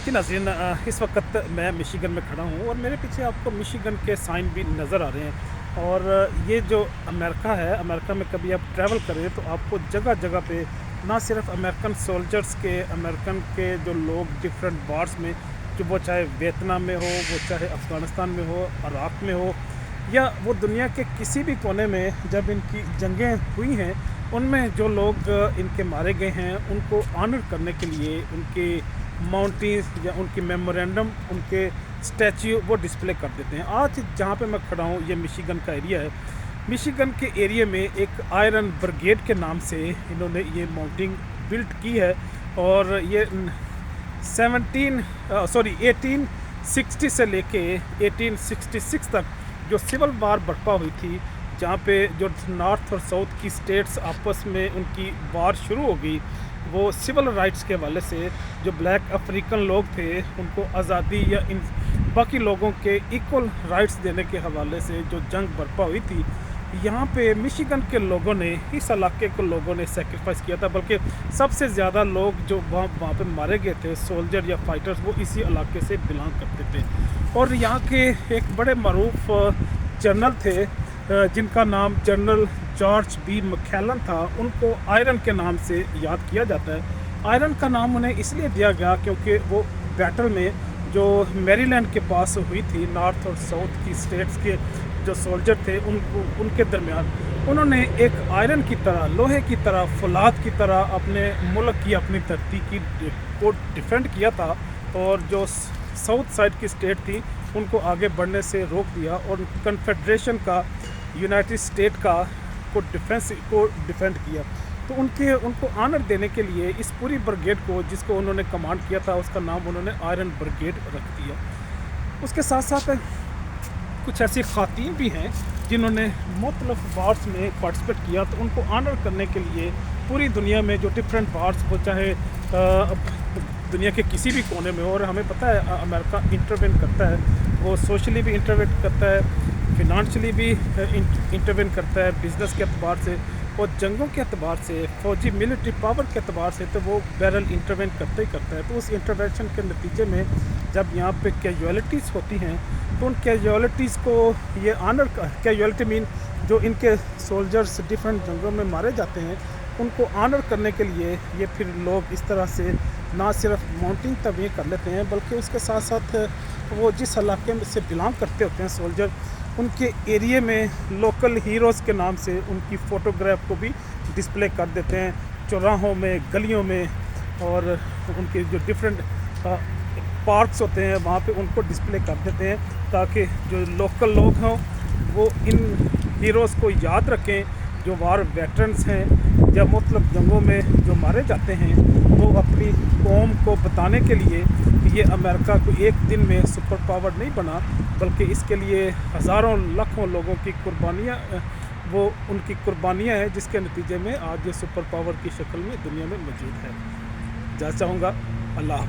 जी नाज़रीन, इस वक्त मैं मिशिगन में खड़ा हूँ और मेरे पीछे आपको मिशिगन के साइन भी नज़र आ रहे हैं। और ये जो अमेरिका है, अमेरिका में कभी आप ट्रैवल करें तो आपको जगह जगह पे ना सिर्फ अमेरिकन सोल्जर्स के, अमेरिकन के जो लोग डिफरेंट वार्स में, जो वो चाहे वियतनाम में हो, वो चाहे अफ़गानिस्तान में हो, इराक़ में हो, या वो दुनिया के किसी भी कोने में जब इनकी जंगें हुई हैं, उनमें जो लोग इनके मारे गए हैं उनको ऑनर करने के लिए उनके माउंटीज या उनकी मेमोरेंडम, उनके स्टैच्यू वो डिस्प्ले कर देते हैं। आज जहाँ पे मैं खड़ा हूँ ये मिशिगन का एरिया है। मिशिगन के एरिया में एक आयरन ब्रिगेड के नाम से इन्होंने ये माउंटिंग बिल्ट की है और ये 1860 से लेके 1866 तक जो सिविल वार बर्पा हुई थी, जहाँ पे जो नॉर्थ और साउथ की स्टेट्स आपस में उनकी वार शुरू हो गई, वो सिविल राइट्स के हवाले से जो ब्लैक अफ्रीकन लोग थे उनको आज़ादी या इन बाकी लोगों के इक्वल राइट्स देने के हवाले से जो जंग बर्पा हुई थी, यहाँ पे मिशिगन के लोगों ने, इस इलाके के लोगों ने सेक्रीफाइस किया था। बल्कि सबसे ज़्यादा लोग जो वहाँ पे मारे गए थे, सोल्जर या फाइटर्स, वो इसी इलाके से बिलोंग करते थे। और यहाँ के एक बड़े मरूफ जनरल थे जिनका नाम जनरल जॉर्ज बी मैकक्लेलन था। उनको आयरन के नाम से याद किया जाता है। आयरन का नाम उन्हें इसलिए दिया गया क्योंकि वो बैटल में जो मैरीलैंड के पास हुई थी, नॉर्थ और साउथ की स्टेट्स के जो सोल्जर थे उनके दरमियान, उन्होंने एक आयरन की तरह, लोहे की तरह, फौलाद की तरह अपने मुल्क की, अपनी धरती की को डिफेंड किया था। और जो साउथ साइड की स्टेट थी उनको आगे बढ़ने से रोक दिया और कन्फेडरेशन का, यूनाइटेड स्टेट का को डिफेंड किया। तो उनको ऑनर देने के लिए इस पूरी ब्रिगेड को, जिसको उन्होंने कमांड किया था, उसका नाम उन्होंने आयरन ब्रिगेड रख दिया। उसके साथ साथ कुछ ऐसी ख़वातीन भी हैं जिन्होंने मुख्तलिफ वार्स में पार्टिसिपेट किया, तो उनको ऑनर करने के लिए पूरी दुनिया में जो डिफरेंट वार्स, वो चाहे दुनिया के किसी भी कोने में हो, और हमें पता है अमेरिका इंटरवेन करता है, वो सोशली भी इंटरवेन करता है, फिनंशियली भी इंटरवेन करता है, बिज़नेस के अतबार से और जंगों के अतबार से, फौजी मिलिट्री पावर के अतबार से, तो वो बैरल इंटरवेन करता ही करता है। तो उस इंटरवेंशन के नतीजे में जब यहाँ पे कैजुअलिटीज़ होती हैं, तो उन कैजुअलिटीज़ को ये ऑनर, कैजुअलिटी मीन जो इनके सोल्जर्स डिफरेंट जंगों में मारे जाते हैं, उनको ऑनर करने के लिए ये फिर लोग इस तरह से ना सिर्फ माउंटिंग तब ये कर लेते हैं, बल्कि उसके साथ साथ वो जिस इलाके में से बिलोंग करते होते हैं सोल्जर, उनके एरिया में लोकल हीरोज़ के नाम से उनकी फ़ोटोग्राफ को भी डिस्प्ले कर देते हैं, चौराहों में, गलियों में, और उनके जो डिफरेंट पार्क्स होते हैं वहाँ पे उनको डिस्प्ले कर देते हैं, ताकि जो लोकल लोग हों वो इन हीरोज़ को याद रखें, जो वार वेटरन्स हैं, या मुख्तलिफ जंगों में जो मारे जाते हैं, वो अपनी कौम को बताने के लिए ये अमेरिका को एक दिन में सुपर पावर नहीं बना, बल्कि इसके लिए हज़ारों लाखों लोगों की कुर्बानियाँ, वो उनकी कुर्बानियाँ हैं, जिसके नतीजे में आज ये सुपर पावर की शक्ल में दुनिया में मौजूद है। जा चाहूँगा। अल्लाह।